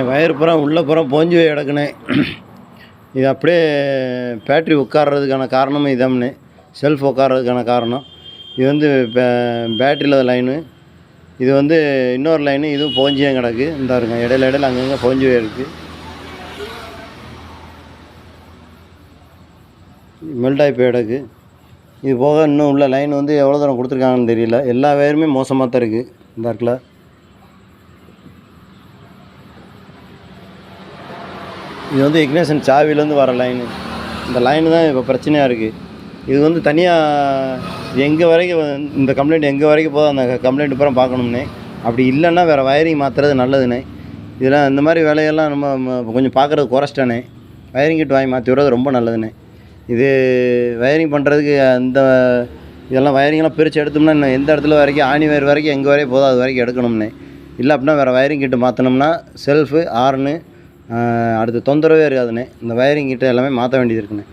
Wire பூரா உள்ளே பூரா போஞ்சு போய் கிடக்குண்ணே. இது அப்படியே பேட்ரி உட்கார்றதுக்கான காரணமும் இதாம்ண்ணே. செல்ஃப் உட்கார்றதுக்கான காரணம் இது வந்து பேட்ரியில் லைனு. இது வந்து இன்னொரு லைனு, இதுவும் போஞ்சியாக கிடக்கு. இந்த இருங்க இடையில இடையில அங்கங்கே போஞ்சு போய் இருக்குது. மெல்டாகி போய் கிடக்கு. இது போக இன்னும் உள்ள லைன் வந்து எவ்வளோ தூரம் கொடுத்துருக்காங்கன்னு தெரியல. எல்லா வயருமே மோசமாக தான் இருக்குது. இந்த இருக்குல்ல, இது வந்து இக்னேஷன் சாவிலேருந்து வர லைனு. இந்த லைனு தான் இப்போ பிரச்சனையாக இருக்குது. இது வந்து தனியாக எங்கே வரைக்கும் இந்த கம்ப்ளைண்ட் எங்கே வரைக்கும் போதும் அந்த கம்ப்ளைண்ட் பூரா பார்க்கணும்னே. அப்படி இல்லைன்னா வேறு வயரிங் மாற்றுறது நல்லதுண்ணே. இதெல்லாம் இந்த மாதிரி வேலையெல்லாம் நம்ம கொஞ்சம் பார்க்குறது குறைச்சிட்டானே. வயரிங் கிட் வாங்கி மாற்றி விடுறது ரொம்ப நல்லதுண்ணே. இது வயரிங் பண்ணுறதுக்கு இதெல்லாம் வயரிங்லாம் பிரித்து எடுத்தோம்னா இன்னும் எந்த இடத்துல வரைக்கும் ஆணி வயர் வரைக்கும் எங்கே வரையும் போதும் அது வரைக்கும் எடுக்கணும்னே. இல்லை அப்படின்னா வேறு வயரிங் கிட்டு மாற்றினோம்னா செல்ஃபு, ஹார்னு அடுத்து தொந்தரவே இருக்காதுண்ணே. இந்த வயரிங் கிட்ட எல்லாமே மாற்ற வேண்டியது இருக்குண்ணே.